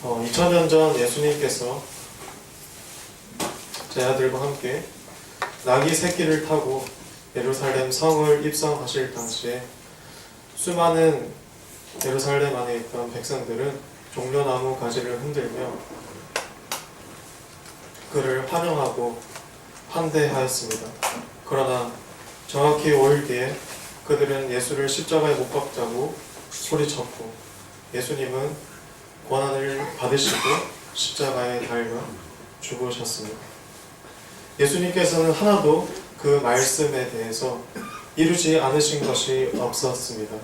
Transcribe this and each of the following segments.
2000년 전 예수님께서 제 아들과 함께 나귀 새끼를 타고 예루살렘 성을 입성하실 당시에 수많은 예루살렘 안에 있던 백성들은 종려나무 가지를 흔들며 그를 환영하고 환대하였습니다. 그러나 정확히 5일 뒤에 그들은 예수를 십자가에 못 박자고 소리쳤고 예수님은 고난을 받으시고 십자가에 달려 죽으셨습니다. 예수님께서는 하나도 그 말씀에 대해서 이루지 않으신 것이 없었습니다.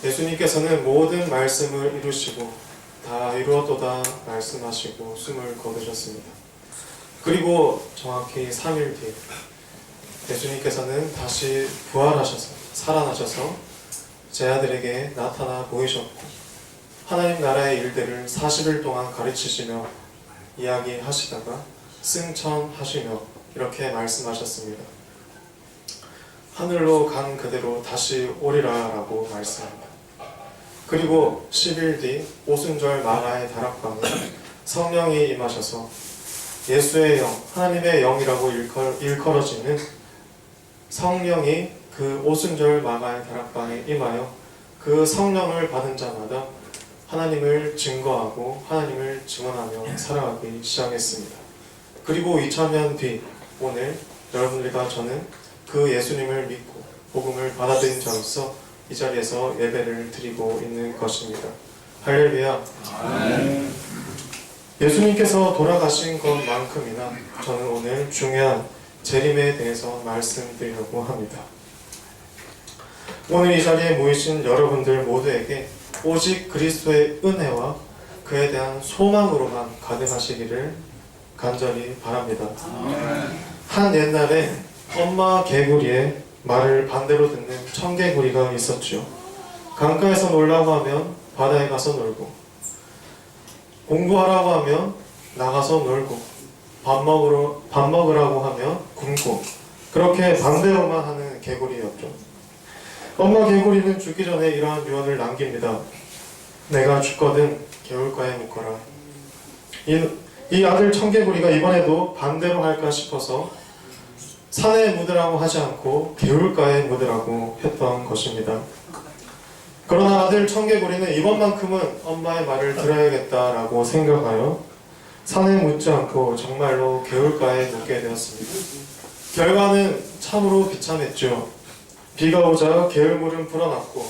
예수님께서는 모든 말씀을 이루시고 다 이루었도다 말씀하시고 숨을 거두셨습니다. 그리고 정확히 3일 뒤 예수님께서는 다시 부활하셔서 살아나셔서 제 아들에게 나타나 보이셨고 하나님 나라의 일들을 40일 동안 가르치시며 이야기하시다가 승천하시며 이렇게 말씀하셨습니다. 하늘로 간 그대로 다시 오리라 라고 말씀합니다. 그리고 10일 뒤 오순절 마가의 다락방에 성령이 임하셔서 예수의 영, 하나님의 영이라고 일컬어지는 성령이 그 오순절 마가의 다락방에 임하여 그 성령을 받은 자마다 하나님을 증거하고 하나님을 증언하며 살아가기 시작했습니다. 그리고 2000년 뒤 오늘 여러분들과 저는 그 예수님을 믿고 복음을 받아들인 자로서 이 자리에서 예배를 드리고 있는 것입니다. 할렐루야. 아멘. 예수님께서 돌아가신 것만큼이나 저는 오늘 중요한 재림에 대해서 말씀드리려고 합니다. 오늘 이 자리에 모이신 여러분들 모두에게 오직 그리스도의 은혜와 그에 대한 소망으로만 가득하시기를 간절히 바랍니다. 한 옛날에 엄마 개구리의 말을 반대로 듣는 청개구리가 있었죠. 강가에서 놀라고 하면 바다에 가서 놀고, 공부하라고 하면 나가서 놀고, 밥 먹으라고 하면 굶고, 그렇게 반대로만 하는 개구리였죠. 엄마 개구리는 죽기 전에 이러한 유언을 남깁니다. 내가 죽거든 개울가에 묻거라. 이 아들 청개구리가 이번에도 반대로 할까 싶어서 산에 묻으라고 하지 않고 개울가에 묻으라고 했던 것입니다. 그러나 아들 청개구리는 이번만큼은 엄마의 말을 들어야겠다라고 생각하여 산에 묻지 않고 정말로 개울가에 묻게 되었습니다. 결과는 참으로 비참했죠. 비가 오자 개울물은 불어났고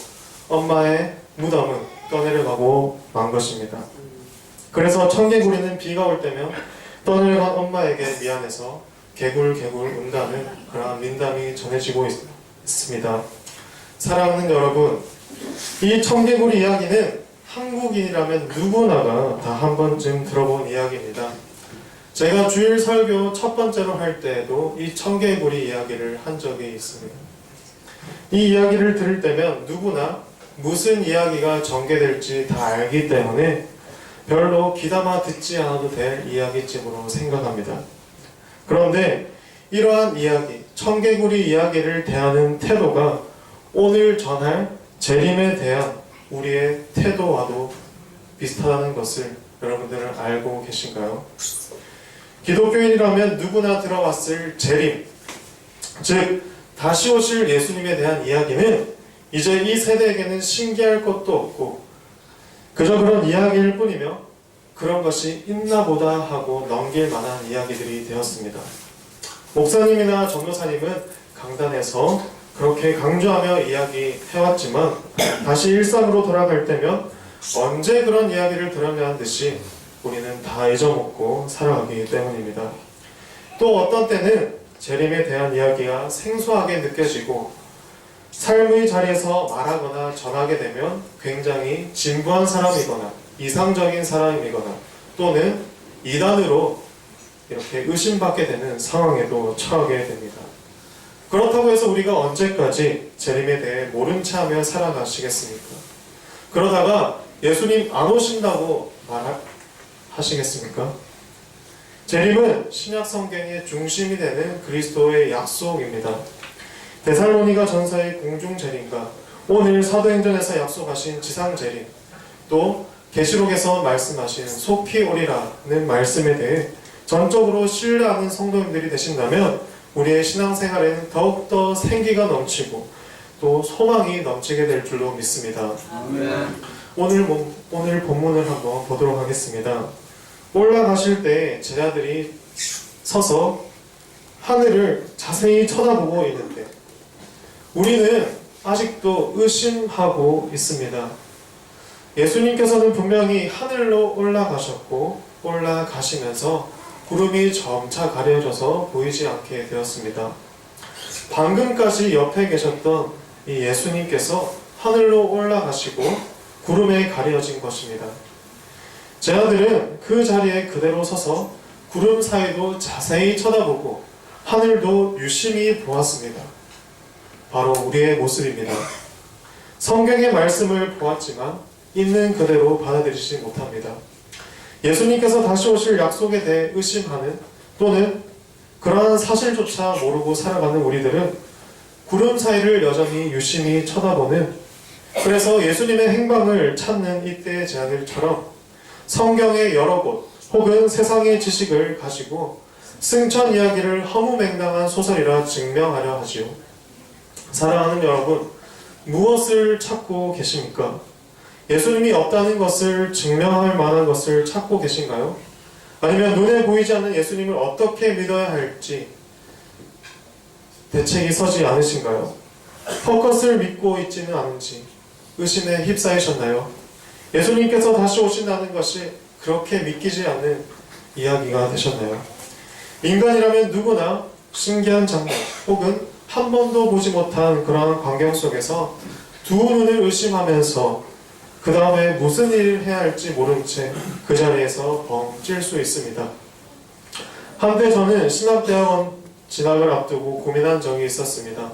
엄마의 무덤은 떠내려가고 만 것입니다. 그래서 청개구리는 비가 올 때면 떠내려간 엄마에게 미안해서 개굴개굴 운다는 그러한 민담이 전해지고 있습니다. 사랑하는 여러분, 이 청개구리 이야기는 한국인이라면 누구나가 다 한 번쯤 들어본 이야기입니다. 제가 주일 설교 첫 번째로 할 때에도 이 청개구리 이야기를 한 적이 있습니다. 이 이야기를 들을 때면 누구나 무슨 이야기가 전개될지 다 알기 때문에 별로 귀담아 듣지 않아도 될 이야기쯤으로 생각합니다. 그런데 이러한 이야기, 청개구리 이야기를 대하는 태도가 오늘 전할 재림에 대한 우리의 태도와도 비슷하다는 것을 여러분들은 알고 계신가요? 기독교인이라면 누구나 들어봤을 재림, 즉 다시 오실 예수님에 대한 이야기는 이제 이 세대에게는 신기할 것도 없고 그저 그런 이야기일 뿐이며 그런 것이 있나보다 하고 넘길 만한 이야기들이 되었습니다. 목사님이나 전도사님은 강단에서 그렇게 강조하며 이야기해왔지만 다시 일상으로 돌아갈 때면 언제 그런 이야기를 들었냐는 듯이 우리는 다 잊어먹고 살아가기 때문입니다. 또 어떤 때는 재림에 대한 이야기가 생소하게 느껴지고 삶의 자리에서 말하거나 전하게 되면 굉장히 진부한 사람이거나 이상적인 사람이거나 또는 이단으로 이렇게 의심받게 되는 상황에도 처하게 됩니다. 그렇다고 해서 우리가 언제까지 재림에 대해 모른 채 하며 살아가시겠습니까? 그러다가 예수님 안 오신다고 말하시겠습니까? 재림은 신약 성경의 중심이 되는 그리스도의 약속입니다. 데살로니가 전서의 공중 재림과 오늘 사도행전에서 약속하신 지상 재림, 또 계시록에서 말씀하신 속히 오리라는 말씀에 대해 전적으로 신뢰하는 성도님들이 되신다면 우리의 신앙생활에는 더욱더 생기가 넘치고 또 소망이 넘치게 될 줄로 믿습니다. 오늘 본문을 한번 보도록 하겠습니다. 올라가실 때 제자들이 서서 하늘을 자세히 쳐다보고 있는데 우리는 아직도 의심하고 있습니다. 예수님께서는 분명히 하늘로 올라가셨고 올라가시면서 구름이 점차 가려져서 보이지 않게 되었습니다. 방금까지 옆에 계셨던 이 예수님께서 하늘로 올라가시고 구름에 가려진 것입니다. 제자들은 그 자리에 그대로 서서 구름 사이도 자세히 쳐다보고 하늘도 유심히 보았습니다. 바로 우리의 모습입니다. 성경의 말씀을 보았지만 있는 그대로 받아들이지 못합니다. 예수님께서 다시 오실 약속에 대해 의심하는 또는 그러한 사실조차 모르고 살아가는 우리들은 구름 사이를 여전히 유심히 쳐다보는, 그래서 예수님의 행방을 찾는 이때의 제자들처럼 성경의 여러 곳 혹은 세상의 지식을 가지고 승천 이야기를 허무맹랑한 소설이라 증명하려 하지요. 사랑하는 여러분, 무엇을 찾고 계십니까? 예수님이 없다는 것을 증명할 만한 것을 찾고 계신가요? 아니면 눈에 보이지 않는 예수님을 어떻게 믿어야 할지 대책이 서지 않으신가요? 헛것을 믿고 있지는 않은지 의심에 휩싸이셨나요? 예수님께서 다시 오신다는 것이 그렇게 믿기지 않는 이야기가 되셨나요? 인간이라면 누구나 신기한 장면 혹은 한 번도 보지 못한 그러한 광경 속에서 두 눈을 의심하면서 그 다음에 무슨 일을 해야 할지 모른 채 그 자리에서 벙 찔 수 있습니다. 한때 저는 신학대학원 진학을 앞두고 고민한 적이 있었습니다.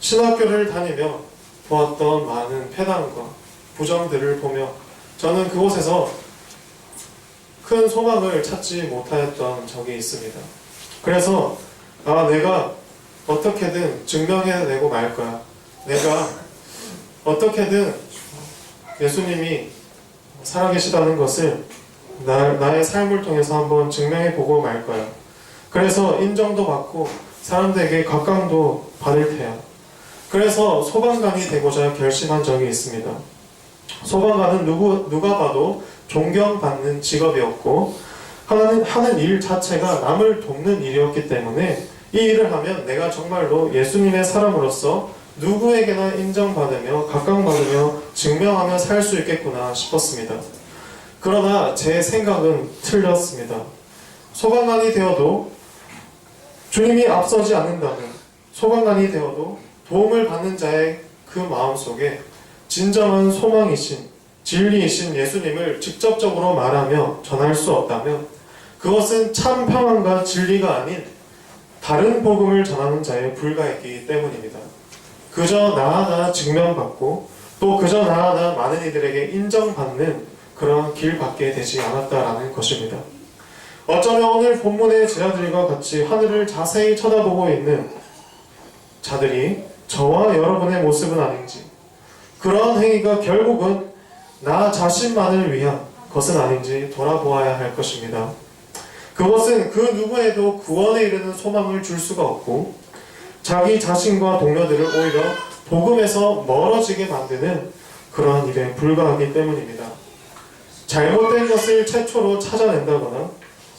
신학교를 다니며 보았던 많은 폐단과 부정들을 보며 저는 그곳에서 큰 소망을 찾지 못하였던 적이 있습니다. 그래서 내가 어떻게든 증명해내고 말 거야. 내가 어떻게든 예수님이 살아계시다는 것을 나의 삶을 통해서 한번 증명해보고 말 거야. 그래서 인정도 받고 사람들에게 각광도 받을 테야. 그래서 소방관이 되고자 결심한 적이 있습니다. 소방관은 누가 봐도 존경받는 직업이었고 하는 일 자체가 남을 돕는 일이었기 때문에 이 일을 하면 내가 정말로 예수님의 사람으로서 누구에게나 인정받으며 각광받으며 증명하며 살 수 있겠구나 싶었습니다. 그러나 제 생각은 틀렸습니다. 소방관이 되어도 주님이 앞서지 않는다면, 소방관이 되어도 도움을 받는 자의 그 마음속에 진정한 소망이신 진리이신 예수님을 직접적으로 말하며 전할 수 없다면 그것은 참 평안과 진리가 아닌 다른 복음을 전하는 자에 불과했기 때문입니다. 그저 나 하나 증명받고 또 그저 나 하나 많은 이들에게 인정받는 그런 길밖에 되지 않았다라는 것입니다. 어쩌면 오늘 본문의 제자들과 같이 하늘을 자세히 쳐다보고 있는 자들이 저와 여러분의 모습은 아닌지, 그러한 행위가 결국은 나 자신만을 위한 것은 아닌지 돌아보아야 할 것입니다. 그것은 그 누구에도 구원에 이르는 소망을 줄 수가 없고 자기 자신과 동료들을 오히려 복음에서 멀어지게 만드는 그러한 일에 불과하기 때문입니다. 잘못된 것을 최초로 찾아낸다거나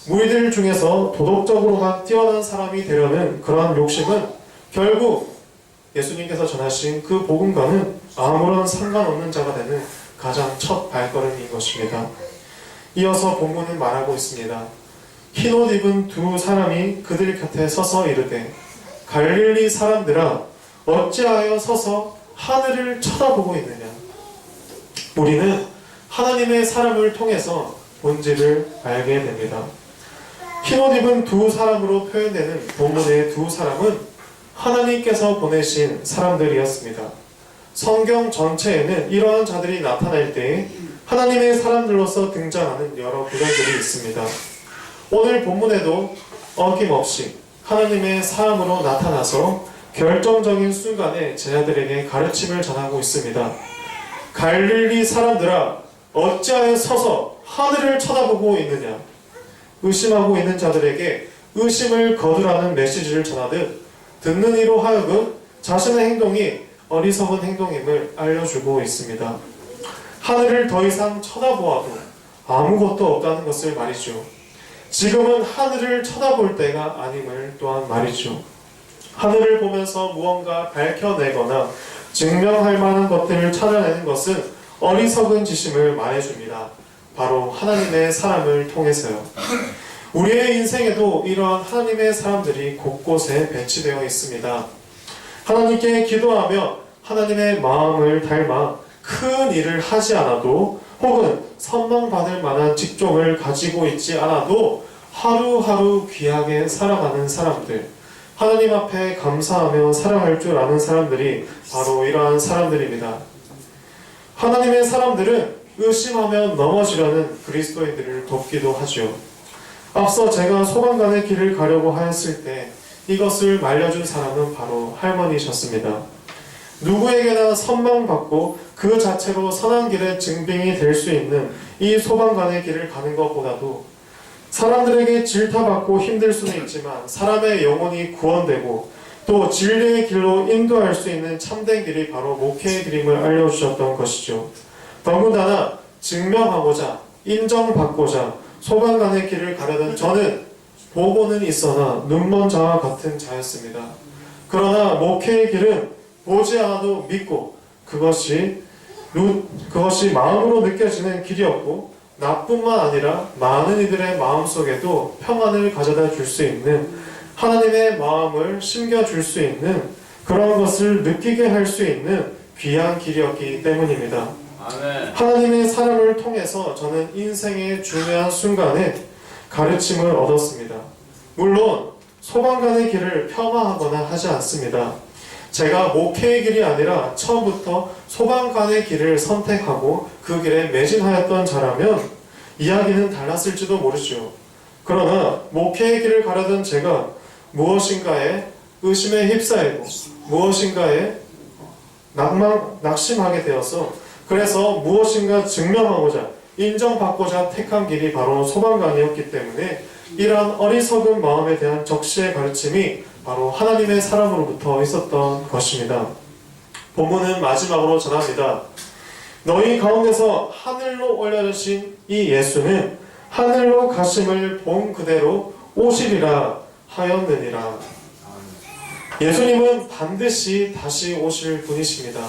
무리들 중에서 도덕적으로만 뛰어난 사람이 되려는 그러한 욕심은 결국 예수님께서 전하신 그 복음과는 아무런 상관없는 자가 되는 가장 첫 발걸음인 것입니다. 이어서 본문은 말하고 있습니다. 흰옷 입은 두 사람이 그들 곁에 서서 이르되 갈릴리 사람들아 어찌하여 서서 하늘을 쳐다보고 있느냐. 우리는 하나님의 사람을 통해서 본질을 알게 됩니다. 흰옷 입은 두 사람으로 표현되는 본문의 두 사람은 하나님께서 보내신 사람들이었습니다. 성경 전체에는 이러한 자들이 나타날 때 하나님의 사람들로서 등장하는 여러 구절들이 있습니다. 오늘 본문에도 어김없이 하나님의 사람으로 나타나서 결정적인 순간에 제자들에게 가르침을 전하고 있습니다. 갈릴리 사람들아 어찌하여 서서 하늘을 쳐다보고 있느냐. 의심하고 있는 자들에게 의심을 거두라는 메시지를 전하듯 듣는 이로 하여금 자신의 행동이 어리석은 행동임을 알려주고 있습니다. 하늘을 더 이상 쳐다보아도 아무것도 없다는 것을 말이죠. 지금은 하늘을 쳐다볼 때가 아님을 또한 말이죠. 하늘을 보면서 무언가 밝혀내거나 증명할 만한 것들을 찾아내는 것은 어리석은 짓임을 말해줍니다. 바로 하나님의 사람을 통해서요. 우리의 인생에도 이러한 하나님의 사람들이 곳곳에 배치되어 있습니다. 하나님께 기도하며 하나님의 마음을 닮아 큰 일을 하지 않아도 혹은 선망받을 만한 직종을 가지고 있지 않아도 하루하루 귀하게 살아가는 사람들, 하나님 앞에 감사하며 사랑할 줄 아는 사람들이 바로 이러한 사람들입니다. 하나님의 사람들은 의심하며 넘어지려는 그리스도인들을 돕기도 하죠. 앞서 제가 소방관의 길을 가려고 하였을 때 이것을 말려준 사람은 바로 할머니셨습니다. 누구에게나 선망받고 그 자체로 선한 길의 증빙이 될 수 있는 이 소방관의 길을 가는 것보다도 사람들에게 질타받고 힘들 수는 있지만 사람의 영혼이 구원되고 또 진리의 길로 인도할 수 있는 참된 길이 바로 목회의 길임을 알려주셨던 것이죠. 더군다나 증명하고자 인정받고자 소방관의 길을 가려던 저는 보고는 있으나 눈먼 자와 같은 자였습니다. 그러나 목회의 길은 보지 않아도 믿고 그것이 마음으로 느껴지는 길이었고 나뿐만 아니라 많은 이들의 마음속에도 평안을 가져다 줄 수 있는 하나님의 마음을 심겨줄 수 있는 그런 것을 느끼게 할 수 있는 귀한 길이었기 때문입니다. 아멘. 하나님의 사람을 통해서 저는 인생의 중요한 순간에 가르침을 얻었습니다. 물론 소방관의 길을 폄하하거나 하지 않습니다. 제가 목회의 길이 아니라 처음부터 소방관의 길을 선택하고 그 길에 매진하였던 자라면 이야기는 달랐을지도 모르죠. 그러나 목회의 길을 가려던 제가 무엇인가에 의심에 휩싸이고 무엇인가에 낙심하게 되어서 그래서 무엇인가 증명하고자 인정받고자 택한 길이 바로 소방관이었기 때문에 이러한 어리석은 마음에 대한 적시의 가르침이 바로 하나님의 사람으로부터 있었던 것입니다. 본문은 마지막으로 전합니다. 너희 가운데서 하늘로 올려주신 이 예수는 하늘로 가심을 본 그대로 오시리라 하였느니라. 예수님은 반드시 다시 오실 분이십니다.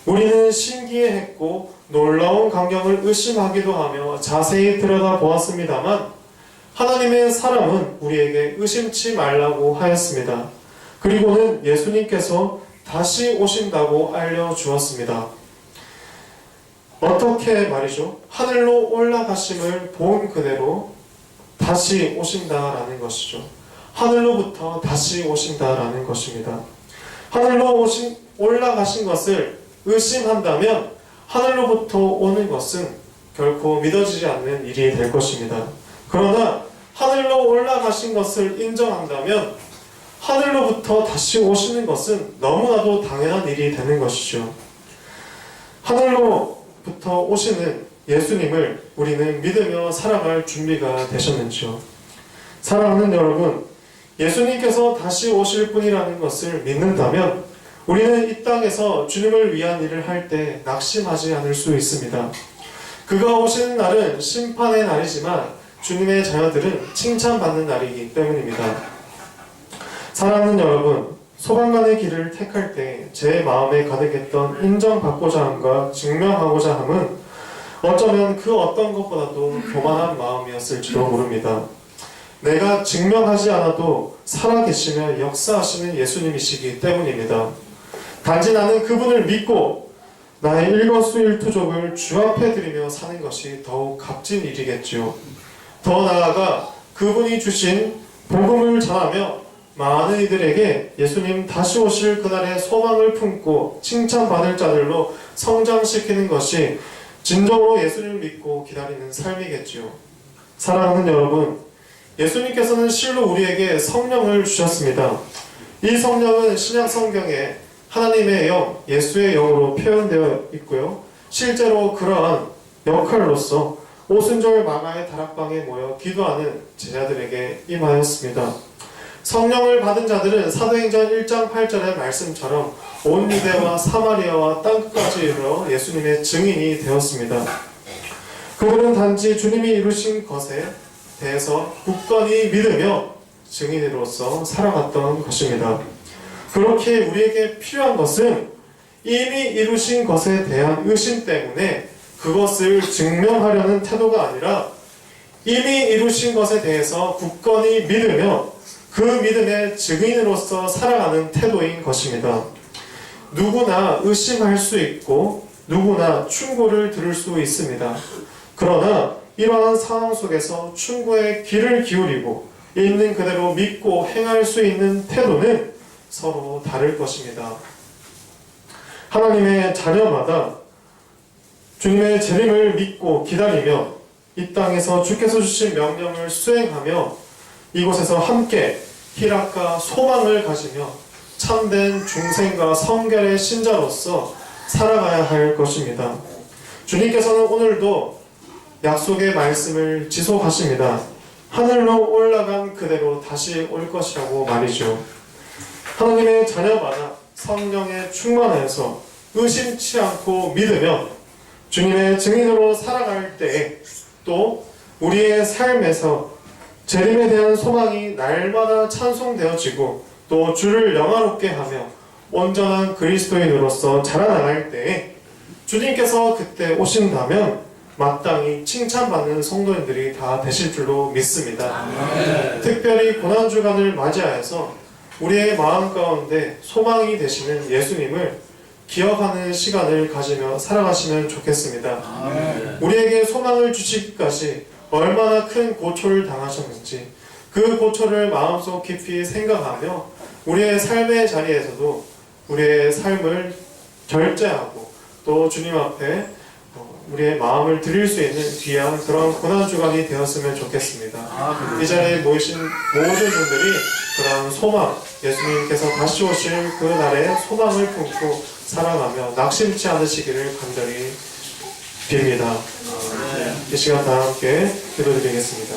우리는 신기해했고 놀라운 광경을 의심하기도 하며 자세히 들여다보았습니다만 하나님의 사람은 우리에게 의심치 말라고 하였습니다. 그리고는 예수님께서 다시 오신다고 알려주었습니다. 어떻게 말이죠? 하늘로 올라가심을 본 그대로 다시 오신다라는 것이죠. 하늘로부터 다시 오신다라는 것입니다. 하늘로 올라가신 것을 의심한다면 하늘로부터 오는 것은 결코 믿어지지 않는 일이 될 것입니다. 그러나 하늘로 올라가신 것을 인정한다면 하늘로부터 다시 오시는 것은 너무나도 당연한 일이 되는 것이죠. 하늘로부터 오시는 예수님을 우리는 믿으며 살아갈 준비가 되셨는지요? 사랑하는 여러분, 예수님께서 다시 오실 분이라는 것을 믿는다면 우리는 이 땅에서 주님을 위한 일을 할 때 낙심하지 않을 수 있습니다. 그가 오시는 날은 심판의 날이지만 주님의 자녀들은 칭찬받는 날이기 때문입니다. 사랑하는 여러분, 소방관의 길을 택할 때 제 마음에 가득했던 인정받고자 함과 증명하고자 함은 어쩌면 그 어떤 것보다도 교만한 마음이었을지도 모릅니다. 내가 증명하지 않아도 살아계시며 역사하시는 예수님이시기 때문입니다. 단지 나는 그분을 믿고 나의 일거수일투족을 주 앞에 드리며 사는 것이 더욱 값진 일이겠지요. 더 나아가 그분이 주신 복음을 전하며 많은 이들에게 예수님 다시 오실 그날의 소망을 품고 칭찬받을 자들로 성장시키는 것이 진정으로 예수님을 믿고 기다리는 삶이겠지요. 사랑하는 여러분, 예수님께서는 실로 우리에게 성령을 주셨습니다. 이 성령은 신약 성경에 하나님의 영, 예수의 영으로 표현되어 있고요. 실제로 그러한 역할로서 오순절 마가의 다락방에 모여 기도하는 제자들에게 임하였습니다. 성령을 받은 자들은 사도행전 1장 8절의 말씀처럼 온 유대와 사마리아와 땅끝까지 이르러 예수님의 증인이 되었습니다. 그들은 단지 주님이 이루신 것에 대해서 굳건히 믿으며 증인으로서 살아갔던 것입니다. 그렇게 우리에게 필요한 것은 이미 이루신 것에 대한 의심 때문에 그것을 증명하려는 태도가 아니라 이미 이루신 것에 대해서 굳건히 믿으며 그 믿음의 증인으로서 살아가는 태도인 것입니다. 누구나 의심할 수 있고 누구나 충고를 들을 수 있습니다. 그러나 이러한 상황 속에서 충고에 귀를 기울이고 있는 그대로 믿고 행할 수 있는 태도는 서로 다를 것입니다. 하나님의 자녀마다 주님의 재림을 믿고 기다리며 이 땅에서 주께서 주신 명령을 수행하며 이곳에서 함께 희락과 소망을 가지며 참된 중생과 성결의 신자로서 살아가야 할 것입니다. 주님께서는 오늘도 약속의 말씀을 지속하십니다. 하늘로 올라간 그대로 다시 올 것이라고 말이죠. 하나님의 자녀마다 성령에 충만해서 의심치 않고 믿으며 주님의 증인으로 살아갈 때에 또 우리의 삶에서 재림에 대한 소망이 날마다 찬송되어지고 또 주를 영화롭게 하며 온전한 그리스도인으로서 자라나갈 때에 주님께서 그때 오신다면 마땅히 칭찬받는 성도인들이 다 되실 줄로 믿습니다. 특별히 고난주간을 맞이하여서 우리의 마음 가운데 소망이 되시는 예수님을 기억하는 시간을 가지며 살아가시면 좋겠습니다. 우리에게 소망을 주시기까지 얼마나 큰 고초를 당하셨는지 그 고초를 마음속 깊이 생각하며 우리의 삶의 자리에서도 우리의 삶을 절제하고 또 주님 앞에 우리의 마음을 드릴 수 있는 귀한 그런 고난주간이 되었으면 좋겠습니다. 이 자리에 모이신 모든 분들이 그런 소망, 예수님께서 다시 오실 그 날에 소망을 품고 살아가며 낙심치 않으시기를 간절히 빕니다. 이 시간 다 함께 기도드리겠습니다.